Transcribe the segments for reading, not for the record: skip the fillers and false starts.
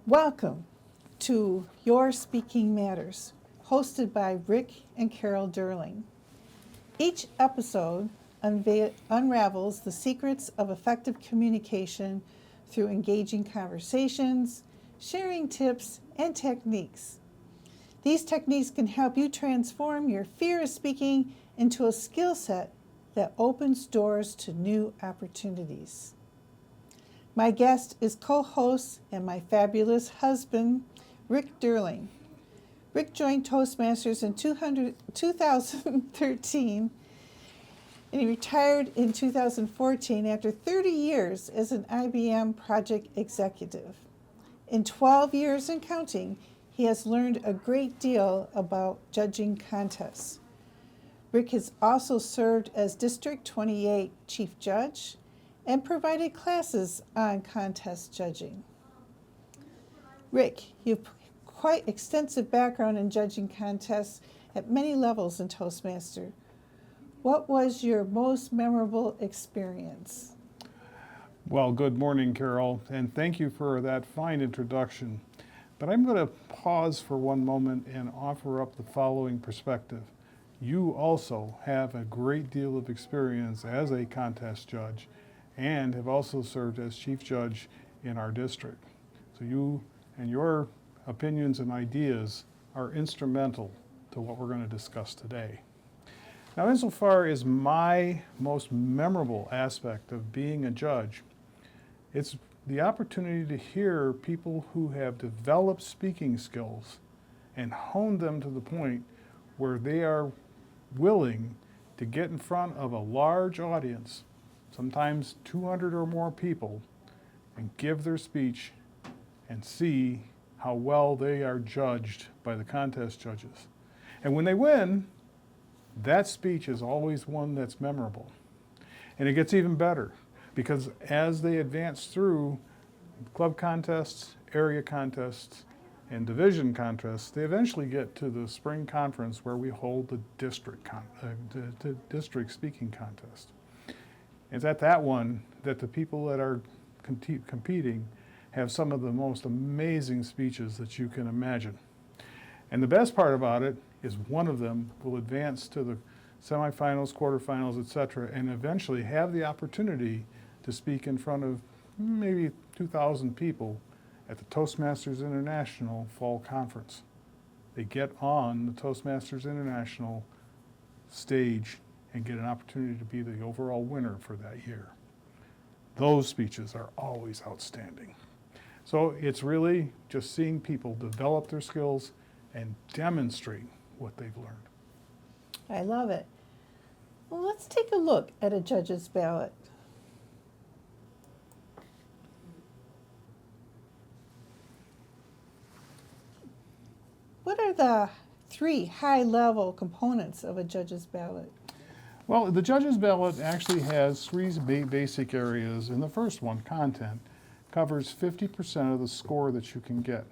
Welcome to Your Speaking Matters, hosted by Rick and Carol Durling. Each episode unravels the secrets of effective communication through engaging conversations, sharing tips, and techniques. These techniques can help you transform your fear of speaking into a skill set that opens doors to new opportunities. My guest is co-host and my fabulous husband, Rick Durling. Rick joined Toastmasters in 2013, and he retired in 2014 after 30 years as an IBM project executive. In 12 years and counting, he has learned a great deal about judging contests. Rick has also served as District 28 Chief Judge and provided classes on contest judging. Rick, you have quite extensive background in judging contests at many levels in Toastmaster. What was your most memorable experience? Well, good morning, Carol, and thank you for that fine introduction. But I'm going to pause for one moment and offer up the following perspective. You also have a great deal of experience as a contest judge and have also served as chief judge in our district. So you and your opinions and ideas are instrumental to what we're going to discuss today. Now, insofar as my most memorable aspect of being a judge, it's the opportunity to hear people who have developed speaking skills and honed them to the point where they are willing to get in front of a large audience, sometimes 200 or more people, and give their speech and see how well they are judged by the contest judges. And when they win, that speech is always one that's memorable. And it gets even better because as they advance through club contests, area contests, and division contests, they eventually get to the spring conference where we hold the district speaking contest. It's at that one that the people that are competing have some of the most amazing speeches that you can imagine. And the best part about it is one of them will advance to the semifinals, quarterfinals, etc., and eventually have the opportunity to speak in front of maybe 2,000 people at the Toastmasters International Fall Conference. They get on the Toastmasters International stage and get an opportunity to be the overall winner for that year. Those speeches are always outstanding. So it's really just seeing people develop their skills and demonstrate what they've learned. I love it. Well, let's take a look at a judge's ballot. What are the three high-level components of a judge's ballot? Well, the judge's ballot actually has three basic areas, and the first one, content, covers 50% of the score that you can get.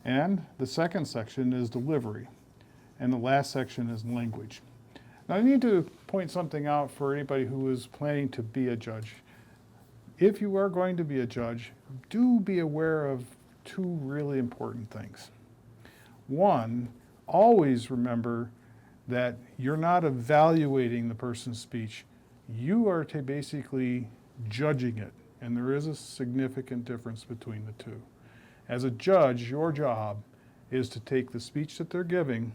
And the second section is delivery, and the last section is language. Now, I need to point something out for anybody who is planning to be a judge. If you are going to be a judge, do be aware of two really important things. One, always remember that you're not evaluating the person's speech. You are basically judging it, and there is a significant difference between the two. As a judge, your job is to take the speech that they're giving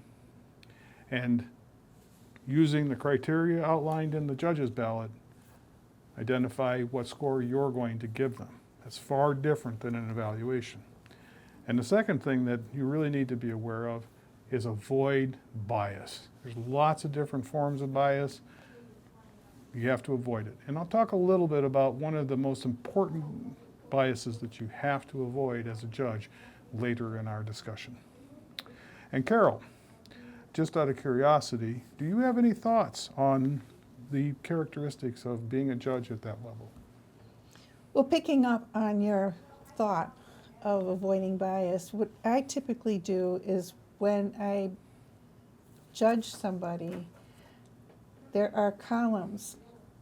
and using the criteria outlined in the judge's ballot, identify what score you're going to give them. That's far different than an evaluation. And the second thing that you really need to be aware of is avoid bias. There's lots of different forms of bias. You have to avoid it. And I'll talk a little bit about one of the most important biases that you have to avoid as a judge later in our discussion. And Carol, just out of curiosity, do you have any thoughts on the characteristics of being a judge at that level? Well, picking up on your thought of avoiding bias, what I typically do is when I judge somebody, there are columns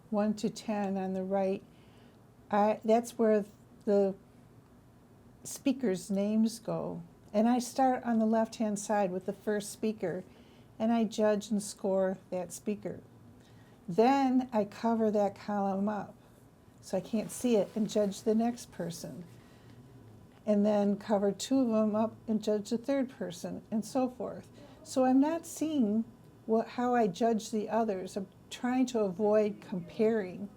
1 to 10 on the right. That's where the speakers' names go. And I start on the left-hand side with the first speaker, and I judge and score that speaker. Then I cover that column up so I can't see it and judge the next person. And then cover two of them up and judge the third person, and so forth. So I'm not seeing how I judge the others. I'm trying to avoid comparing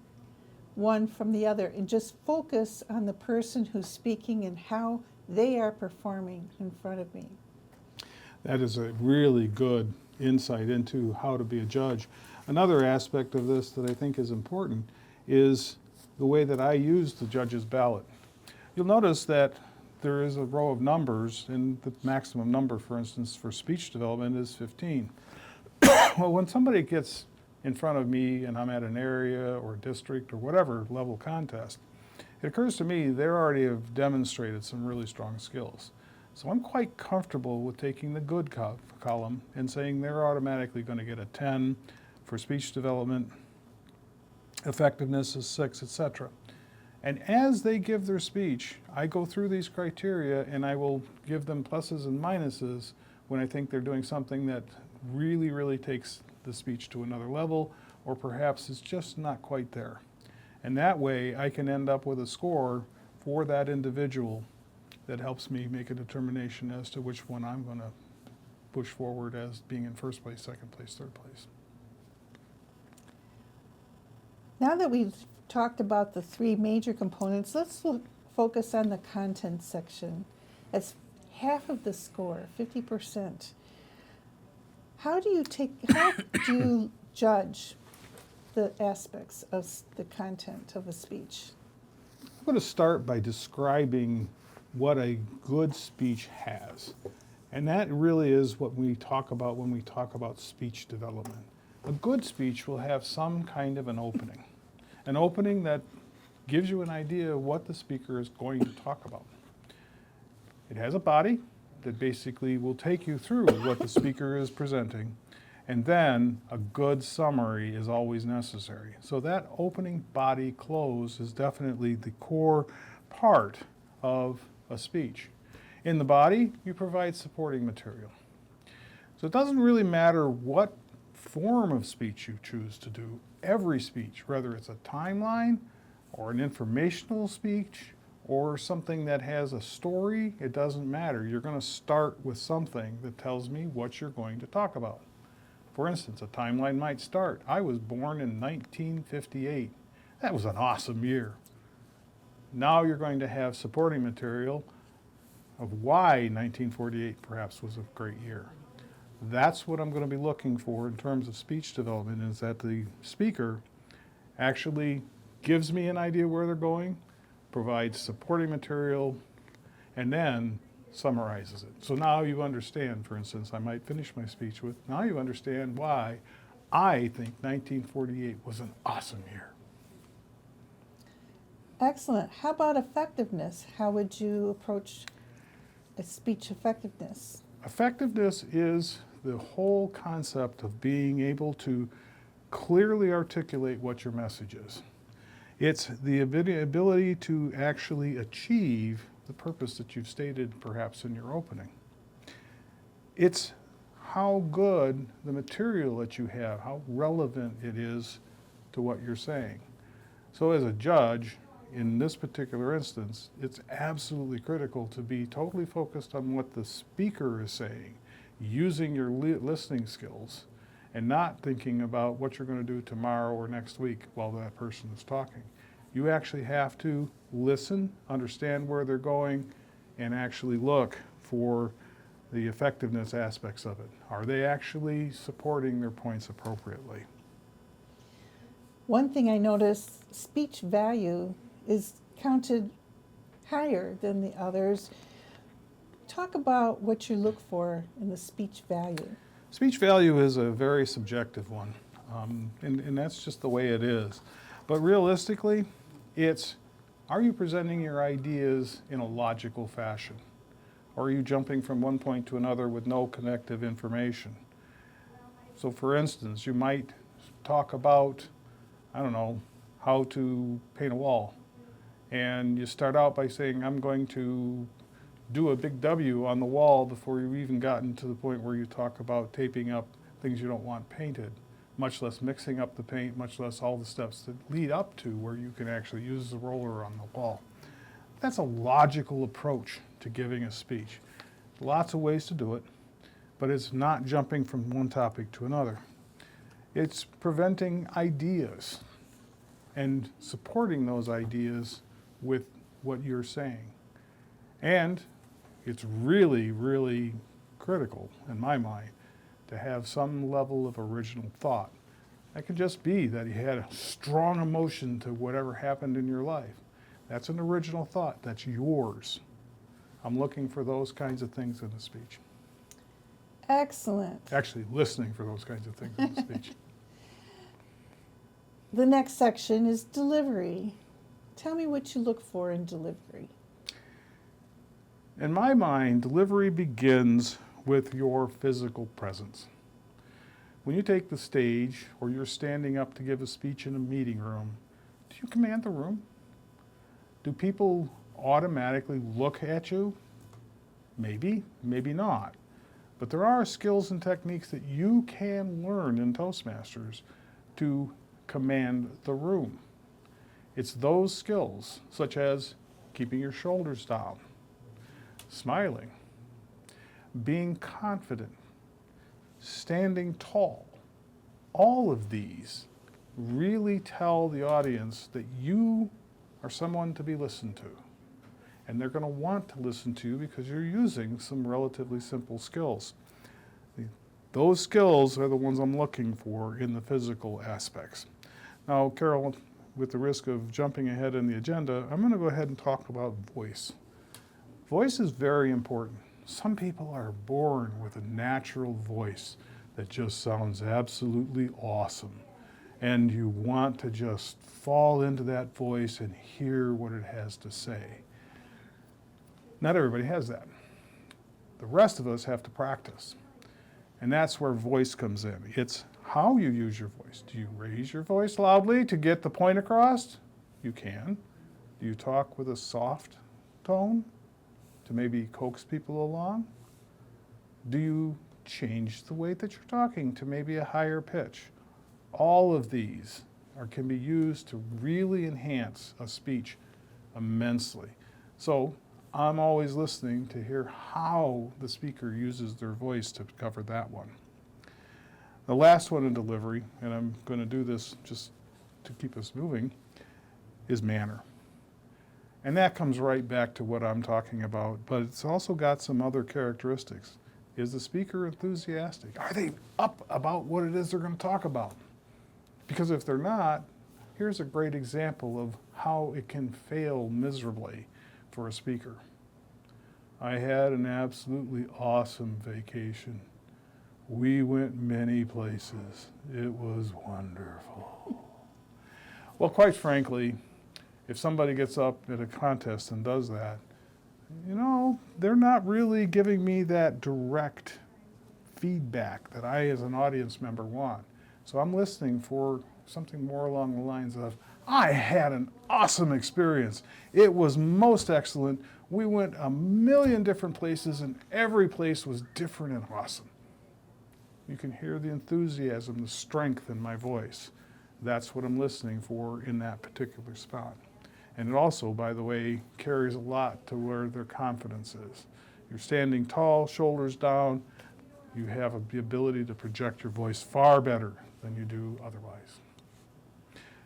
one from the other and just focus on the person who's speaking and how they are performing in front of me. That is a really good insight into how to be a judge. Another aspect of this that I think is important is the way that I use the judges ballot. You'll notice that there is a row of numbers, and the maximum number, for instance, for speech development is 15. Well, when somebody gets in front of me and I'm at an area or district or whatever level contest, it occurs to me they already have demonstrated some really strong skills. So I'm quite comfortable with taking the good column and saying they're automatically going to get a 10 for speech development, effectiveness is 6, etc. And as they give their speech, I go through these criteria and I will give them pluses and minuses when I think they're doing something that really, really takes the speech to another level, or perhaps it's just not quite there. And that way I can end up with a score for that individual that helps me make a determination as to which one I'm going to push forward as being in first place, second place, third place. Now that we've talked about the three major components, let's focus on the content section. That's half of the score, 50%. How do you judge the aspects of the content of a speech? I'm going to start by describing what a good speech has. And that really is what we talk about when we talk about speech development. A good speech will have some kind of an opening that gives you an idea of what the speaker is going to talk about. It has a body that basically will take you through what the speaker is presenting, and then a good summary is always necessary. So that opening body close is definitely the core part of a speech. In the body, you provide supporting material. So it doesn't really matter what form of speech you choose to do. Every speech, whether it's a timeline or an informational speech or something that has a story, it doesn't matter. You're going to start with something that tells me what you're going to talk about. For instance, a timeline might start, I was born in 1958. That was an awesome year. Now you're going to have supporting material of why 1948 perhaps was a great year. That's what I'm going to be looking for in terms of speech development, is that the speaker actually gives me an idea where they're going, provides supporting material, and then summarizes it. So now you understand, for instance, I might finish my speech with, now you understand why I think 1948 was an awesome year. Excellent. How about effectiveness? How would you approach a speech effectiveness? Effectiveness is the whole concept of being able to clearly articulate what your message is. It's the ability to actually achieve the purpose that you've stated perhaps in your opening. It's how good the material that you have, how relevant it is to what you're saying. So as a judge, in this particular instance, it's absolutely critical to be totally focused on what the speaker is saying, using your listening skills, and not thinking about what you're going to do tomorrow or next week while that person is talking. You actually have to listen, understand where they're going, and actually look for the effectiveness aspects of it. Are they actually supporting their points appropriately? One thing I noticed, speech value is counted higher than the others. Talk about what you look for in the speech value. Speech value is a very subjective one, and that's just the way it is. But realistically, it's, are you presenting your ideas in a logical fashion? Or are you jumping from one point to another with no connective information? So for instance, you might talk about, I don't know, how to paint a wall. And you start out by saying, I'm going to do a big W on the wall before you've even gotten to the point where you talk about taping up things you don't want painted, much less mixing up the paint, much less all the steps that lead up to where you can actually use the roller on the wall. That's a logical approach to giving a speech. Lots of ways to do it, but it's not jumping from one topic to another. It's preventing ideas and supporting those ideas with what you're saying. And it's really, really critical, in my mind, to have some level of original thought. That could just be that you had a strong emotion to whatever happened in your life. That's an original thought. That's yours. I'm looking for those kinds of things in the speech. Excellent. Actually, listening for those kinds of things in the speech. The next section is delivery. Tell me what you look for in delivery. In my mind, delivery begins with your physical presence. When you take the stage or you're standing up to give a speech in a meeting room, do you command the room? Do people automatically look at you? Maybe, maybe not. But there are skills and techniques that you can learn in Toastmasters to command the room. It's those skills, such as keeping your shoulders down, smiling, being confident, standing tall. All of these really tell the audience that you are someone to be listened to. And they're going to want to listen to you because you're using some relatively simple skills. Those skills are the ones I'm looking for in the physical aspects. Now, Carol, with the risk of jumping ahead in the agenda, I'm going to go ahead and talk about voice. Voice is very important. Some people are born with a natural voice that just sounds absolutely awesome. And you want to just fall into that voice and hear what it has to say. Not everybody has that. The rest of us have to practice. And that's where voice comes in. It's how you use your voice. Do you raise your voice loudly to get the point across? You can. Do you talk with a soft tone to maybe coax people along? Do you change the way that you're talking to maybe a higher pitch? All of these can be used to really enhance a speech immensely. So I'm always listening to hear how the speaker uses their voice to cover that one. The last one in delivery, and I'm going to do this just to keep us moving, is manner. And that comes right back to what I'm talking about, but it's also got some other characteristics. Is the speaker enthusiastic? Are they up about what it is they're going to talk about? Because if they're not, here's a great example of how it can fail miserably for a speaker. I had an absolutely awesome vacation. We went many places. It was wonderful. Well, quite frankly, if somebody gets up at a contest and does that, you know, they're not really giving me that direct feedback that I, as an audience member, want. So I'm listening for something more along the lines of, I had an awesome experience. It was most excellent. We went a million different places, and every place was different and awesome. You can hear the enthusiasm, the strength in my voice. That's what I'm listening for in that particular spot. And it also, by the way, carries a lot to where their confidence is. You're standing tall, shoulders down. You have the ability to project your voice far better than you do otherwise.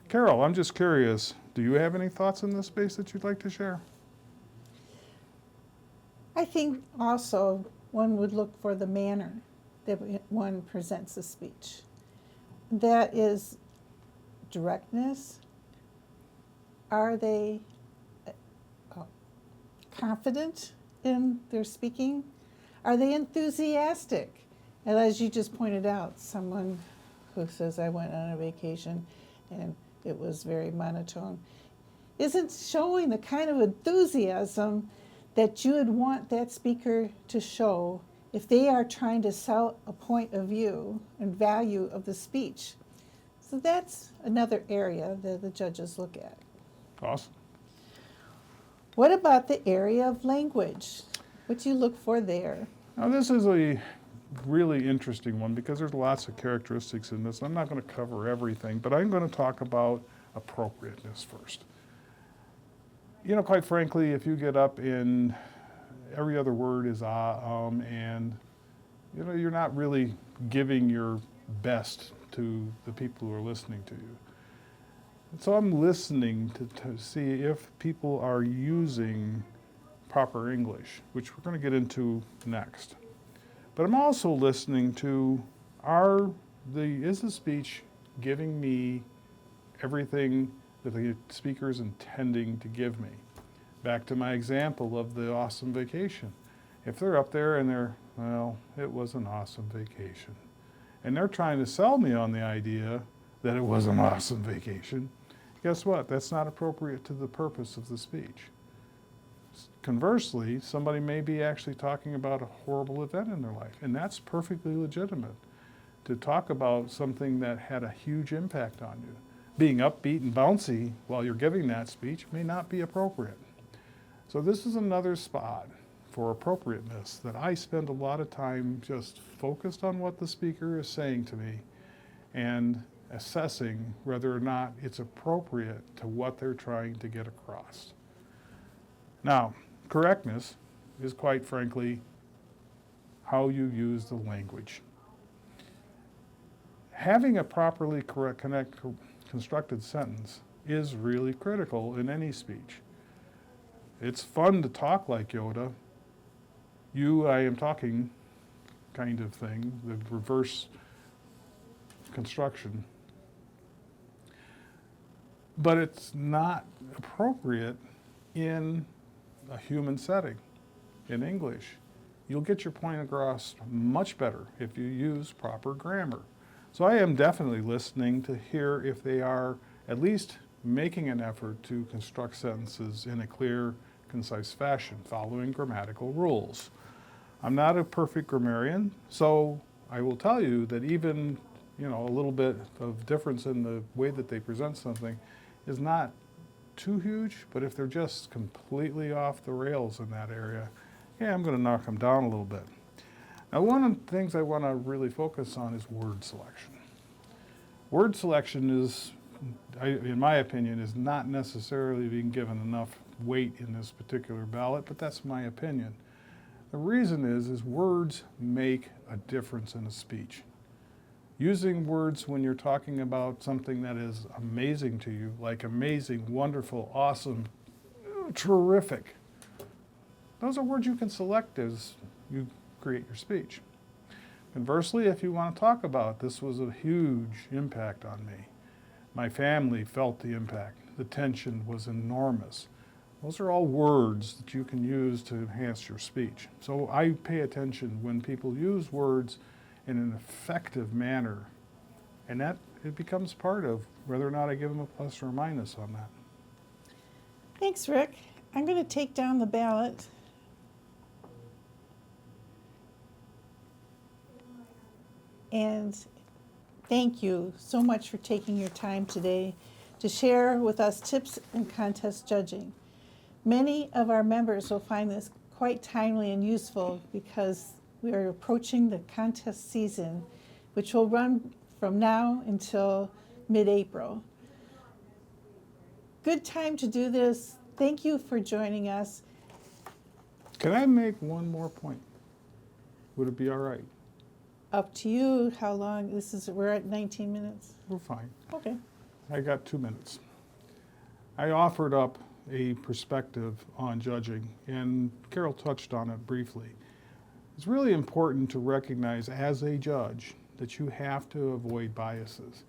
Carol, I'm just curious, do you have any thoughts in this space that you'd like to share? I think also one would look for the manner that one presents a speech. That is directness. Are they confident in their speaking? Are they enthusiastic? And as you just pointed out, someone who says, I went on a vacation and it was very monotone, isn't showing the kind of enthusiasm that you would want that speaker to show if they are trying to sell a point of view and value of the speech. So that's another area that the judges look at. Awesome. What about the area of language? What do you look for there? Now this is a really interesting one because there's lots of characteristics in this. I'm not going to cover everything, but I'm going to talk about appropriateness first. You know, quite frankly, if you get up and every other word is and you know, you're not really giving your best to the people who are listening to you. And so I'm listening to see if people are using proper English, which we're going to get into next. But I'm also listening to, is the speech giving me everything that the speaker is intending to give me? Back to my example of the awesome vacation. If they're up there and it was an awesome vacation, and they're trying to sell me on the idea that it was an awesome vacation, guess what? That's not appropriate to the purpose of the speech. Conversely, somebody may be actually talking about a horrible event in their life, and that's perfectly legitimate. To talk about something that had a huge impact on you. Being upbeat and bouncy while you're giving that speech may not be appropriate. So this is another spot for appropriateness that I spend a lot of time just focused on what the speaker is saying to me and assessing whether or not it's appropriate to what they're trying to get across. Now, correctness is quite frankly how you use the language. Having a properly constructed sentence is really critical in any speech. It's fun to talk like Yoda. I am talking kind of thing, the reverse construction. But it's not appropriate in a human setting. In English, you'll get your point across much better if you use proper grammar. So I am definitely listening to hear if they are at least making an effort to construct sentences in a clear, concise fashion, following grammatical rules. I'm not a perfect grammarian, so I will tell you that even, a little bit of difference in the way that they present something is not too huge, but if they're just completely off the rails in that area, I'm going to knock them down a little bit. Now, one of the things I want to really focus on is word selection. Word selection is, in my opinion, is not necessarily being given enough weight in this particular ballot, but that's my opinion. The reason is words make a difference in a speech. Using words when you're talking about something that is amazing to you, like amazing, wonderful, awesome, terrific. Those are words you can select as you create your speech. Conversely, if you want to talk about this was a huge impact on me. My family felt the impact. The tension was enormous. Those are all words that you can use to enhance your speech. So I pay attention when people use words in an effective manner, and that it becomes part of whether or not I give them a plus or a minus on that. Thanks, Rick. I'm going to take down the ballot. And thank you so much for taking your time today to share with us tips in contest judging. Many of our members will find this quite timely and useful because we are approaching the contest season, which will run from now until mid-April. Good time to do this. Thank you for joining us. Can I make one more point? Would it be all right? Up to you. How long? We're at 19 minutes. We're fine. Okay. I got 2 minutes. I offered up a perspective on judging, and Carol touched on it briefly. It's really important to recognize as a judge that you have to avoid biases.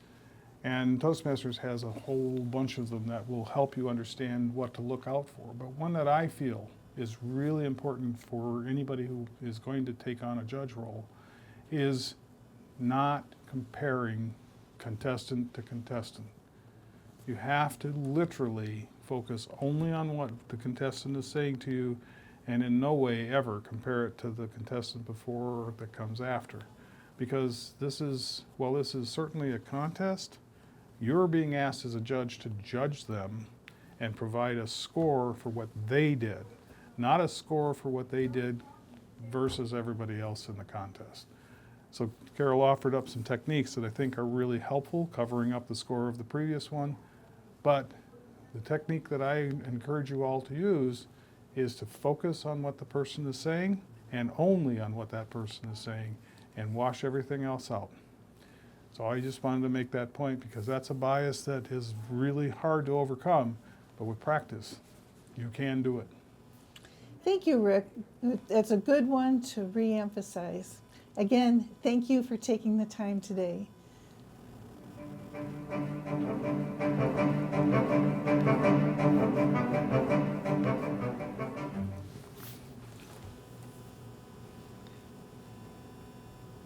And Toastmasters has a whole bunch of them that will help you understand what to look out for. But one that I feel is really important for anybody who is going to take on a judge role is not comparing contestant to contestant. You have to literally focus only on what the contestant is saying to you and in no way ever compare it to the contestant before or that comes after. Because this is certainly a contest, you're being asked as a judge to judge them and provide a score for what they did, not a score for what they did versus everybody else in the contest. So Carol offered up some techniques that I think are really helpful, covering up the score of the previous one. But the technique that I encourage you all to use is to focus on what the person is saying and only on what that person is saying, and wash everything else out. So I just wanted to make that point because that's a bias that is really hard to overcome, but with practice, you can do it. Thank you, Rick. That's a good one to re-emphasize. Again, thank you for taking the time today.